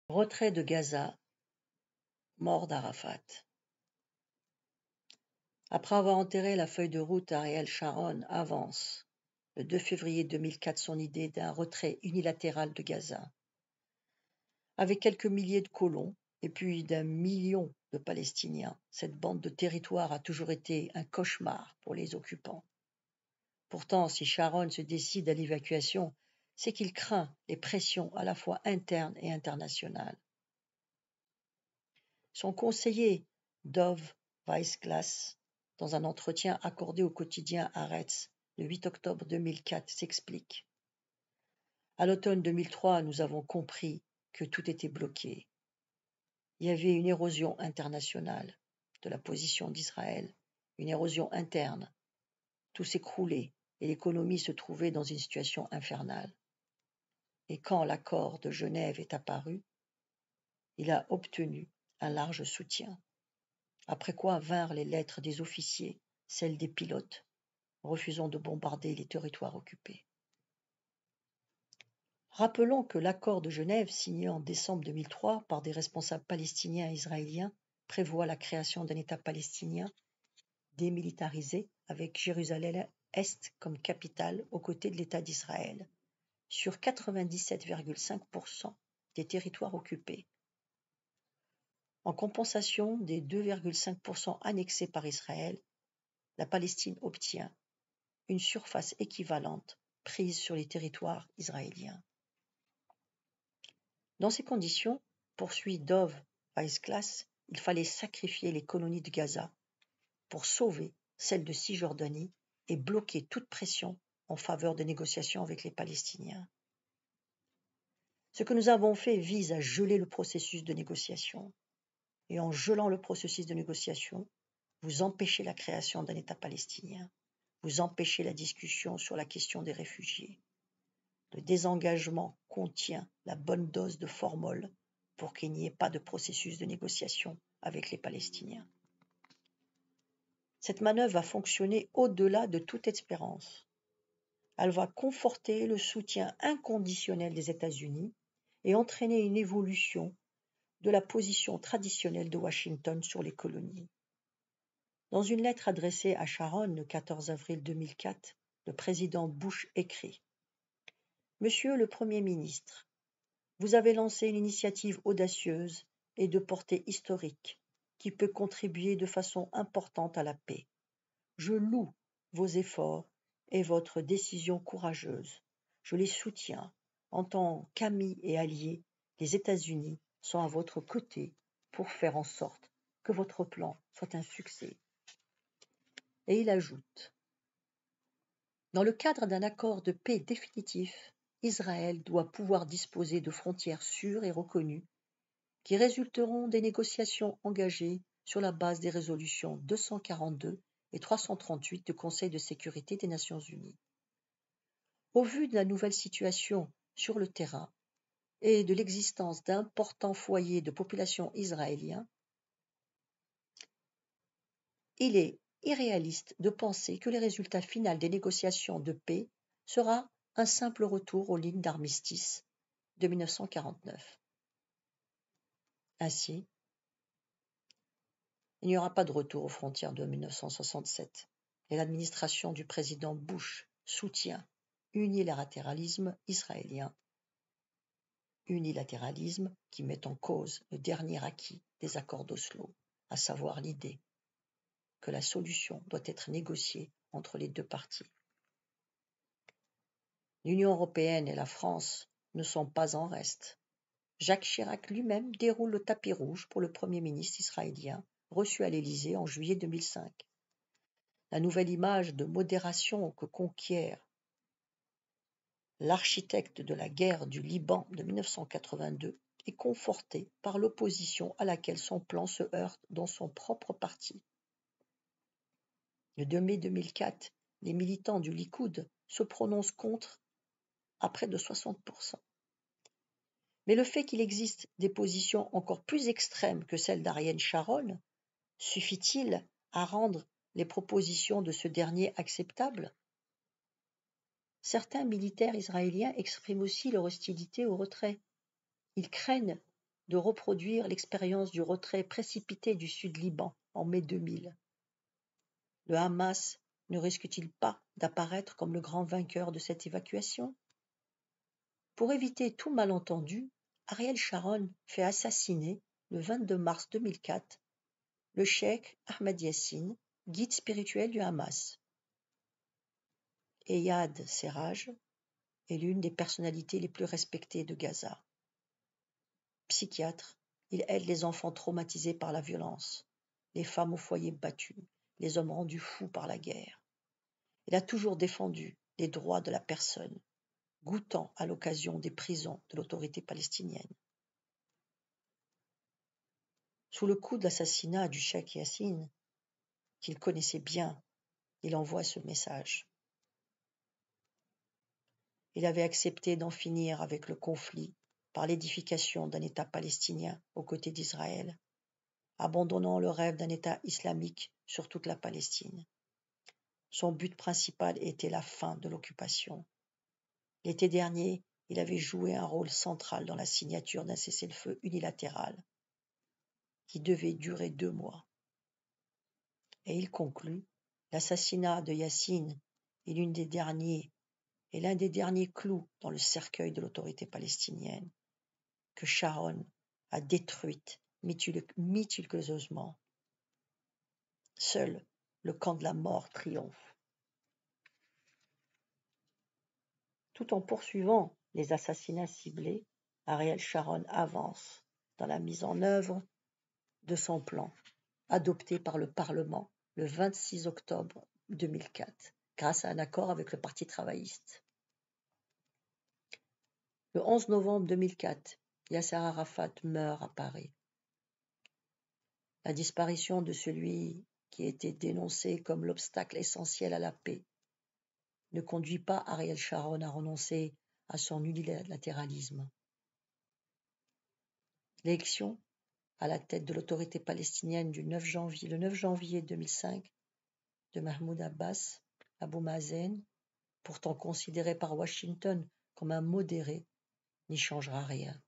Retrait de Gaza, mort d'Arafat. Après avoir enterré la feuille de route, Ariel Sharon avance, le 2 février 2004, son idée d'un retrait unilatéral de Gaza. Avec quelques milliers de colons et plus d'1 million de Palestiniens, cette bande de territoire a toujours été un cauchemar pour les occupants. Pourtant, si Sharon se décide à l'évacuation, c'est qu'il craint les pressions à la fois internes et internationales. Son conseiller, Dov Weissglass, dans un entretien accordé au quotidien Haaretz le 8 octobre 2004, s'explique. À l'automne 2003, nous avons compris que tout était bloqué. Il y avait une érosion internationale de la position d'Israël, une érosion interne. Tout s'écroulait et l'économie se trouvait dans une situation infernale. Et quand l'accord de Genève est apparu, il a obtenu un large soutien. Après quoi vinrent les lettres des officiers, celles des pilotes, refusant de bombarder les territoires occupés. Rappelons que l'accord de Genève, signé en décembre 2003 par des responsables palestiniens et israéliens, prévoit la création d'un État palestinien démilitarisé avec Jérusalem-Est comme capitale aux côtés de l'État d'Israël, sur 97,5% des territoires occupés. En compensation des 2,5% annexés par Israël, la Palestine obtient une surface équivalente prise sur les territoires israéliens. Dans ces conditions, poursuit Dov Weissglass, il fallait sacrifier les colonies de Gaza pour sauver celles de Cisjordanie et bloquer toute pression en faveur de négociations avec les Palestiniens. Ce que nous avons fait vise à geler le processus de négociation. Et en gelant le processus de négociation, vous empêchez la création d'un État palestinien. Vous empêchez la discussion sur la question des réfugiés. Le désengagement contient la bonne dose de formol pour qu'il n'y ait pas de processus de négociation avec les Palestiniens. Cette manœuvre va fonctionner au-delà de toute espérance. Elle va conforter le soutien inconditionnel des États-Unis et entraîner une évolution de la position traditionnelle de Washington sur les colonies. Dans une lettre adressée à Sharon le 14 avril 2004, le président Bush écrit « Monsieur le Premier ministre, vous avez lancé une initiative audacieuse et de portée historique qui peut contribuer de façon importante à la paix. Je loue vos efforts et votre décision courageuse. Je les soutiens. En tant qu'amis et alliés, les États-Unis sont à votre côté pour faire en sorte que votre plan soit un succès. » Et il ajoute « Dans le cadre d'un accord de paix définitif, Israël doit pouvoir disposer de frontières sûres et reconnues qui résulteront des négociations engagées sur la base des résolutions 242 et 338 du Conseil de sécurité des Nations unies. Au vu de la nouvelle situation sur le terrain et de l'existence d'importants foyers de population israéliens, il est irréaliste de penser que le résultat final des négociations de paix sera un simple retour aux lignes d'armistice de 1949. Ainsi, il n'y aura pas de retour aux frontières de 1967 et l'administration du président Bush soutient unilatéralisme israélien, unilatéralisme qui met en cause le dernier acquis des accords d'Oslo, à savoir l'idée que la solution doit être négociée entre les deux parties. L'Union européenne et la France ne sont pas en reste. Jacques Chirac lui-même déroule le tapis rouge pour le Premier ministre israélien, reçu à l'Élysée en juillet 2005. La nouvelle image de modération que conquiert l'architecte de la guerre du Liban de 1982 est confortée par l'opposition à laquelle son plan se heurte dans son propre parti. Le 2 mai 2004, les militants du Likoud se prononcent contre à près de 60%. Mais le fait qu'il existe des positions encore plus extrêmes que celle d'Ariel Sharon suffit-il à rendre les propositions de ce dernier acceptables ? Certains militaires israéliens expriment aussi leur hostilité au retrait. Ils craignent de reproduire l'expérience du retrait précipité du Sud-Liban en mai 2000. Le Hamas ne risque-t-il pas d'apparaître comme le grand vainqueur de cette évacuation? Pour éviter tout malentendu, Ariel Sharon fait assassiner, le 22 mars 2004, le cheikh Ahmed Yassine, guide spirituel du Hamas. Eyad Serraj est l'une des personnalités les plus respectées de Gaza. Psychiatre, il aide les enfants traumatisés par la violence, les femmes au foyer battues, les hommes rendus fous par la guerre. Il a toujours défendu les droits de la personne, goûtant à l'occasion des prisons de l'autorité palestinienne. Sous le coup de l'assassinat du cheikh Yassine, qu'il connaissait bien, il envoie ce message. Il avait accepté d'en finir avec le conflit par l'édification d'un État palestinien aux côtés d'Israël, abandonnant le rêve d'un État islamique sur toute la Palestine. Son but principal était la fin de l'occupation. L'été dernier, il avait joué un rôle central dans la signature d'un cessez-le-feu unilatéral qui devait durer 2 mois. Et il conclut, l'assassinat de Yassine est l'un des derniers clous dans le cercueil de l'autorité palestinienne que Sharon a détruite méticuleusement. Seul le camp de la mort triomphe. Tout en poursuivant les assassinats ciblés, Ariel Sharon avance dans la mise en œuvre de son plan, adopté par le Parlement le 26 octobre 2004, grâce à un accord avec le Parti travailliste. Le 11 novembre 2004, Yasser Arafat meurt à Paris. La disparition de celui qui était dénoncé comme l'obstacle essentiel à la paix ne conduit pas Ariel Sharon à renoncer à son unilatéralisme. L'élection à la tête de l'autorité palestinienne le 9 janvier 2005 de Mahmoud Abbas, Abou Mazen, pourtant considéré par Washington comme un modéré, n'y changera rien.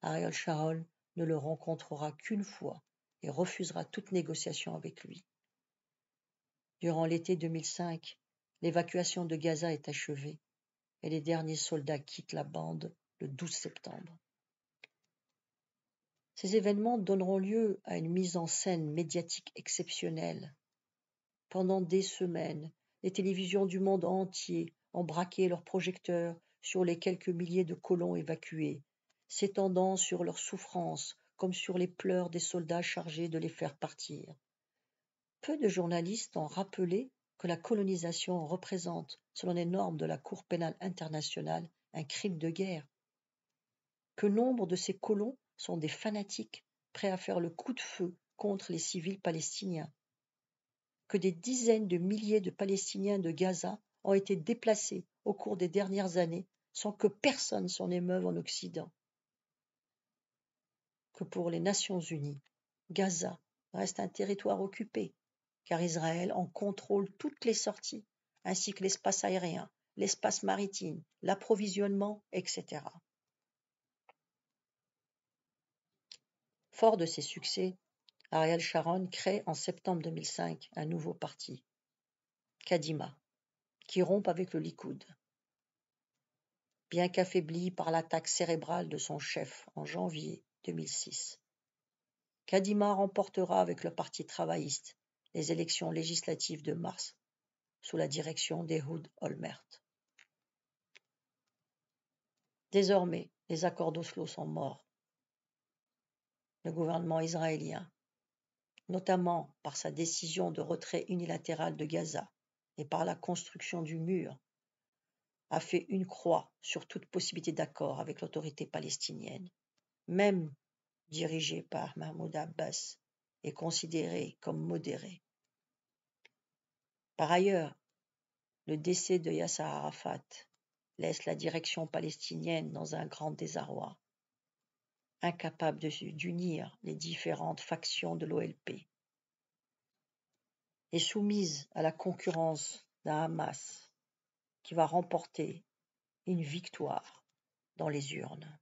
Ariel Sharon ne le rencontrera qu'une fois et refusera toute négociation avec lui. Durant l'été 2005, l'évacuation de Gaza est achevée et les derniers soldats quittent la bande le 12 septembre. Ces événements donneront lieu à une mise en scène médiatique exceptionnelle. Pendant des semaines, les télévisions du monde entier ont braqué leurs projecteurs sur les quelques milliers de colons évacués, s'étendant sur leurs souffrances comme sur les pleurs des soldats chargés de les faire partir. Peu de journalistes ont rappelé que la colonisation représente, selon les normes de la Cour pénale internationale, un crime de guerre, que nombre de ces colons sont des fanatiques prêts à faire le coup de feu contre les civils palestiniens, que des dizaines de milliers de Palestiniens de Gaza ont été déplacés au cours des dernières années sans que personne s'en émeuve en Occident, que pour les Nations unies, Gaza reste un territoire occupé, car Israël en contrôle toutes les sorties, ainsi que l'espace aérien, l'espace maritime, l'approvisionnement, etc. Fort de ses succès, Ariel Sharon crée en septembre 2005 un nouveau parti, Kadima, qui rompt avec le Likoud. Bien qu'affaibli par l'attaque cérébrale de son chef en janvier 2006, Kadima remportera avec le Parti travailliste les élections législatives de mars sous la direction d'Ehud Olmert. Désormais, les accords d'Oslo sont morts. Le gouvernement israélien, notamment par sa décision de retrait unilatéral de Gaza et par la construction du mur, a fait une croix sur toute possibilité d'accord avec l'autorité palestinienne, même dirigée par Mahmoud Abbas et considérée comme modérée. Par ailleurs, le décès de Yasser Arafat laisse la direction palestinienne dans un grand désarroi, incapable d'unir les différentes factions de l'OLP et soumise à la concurrence d'un Hamas qui va remporter une victoire dans les urnes.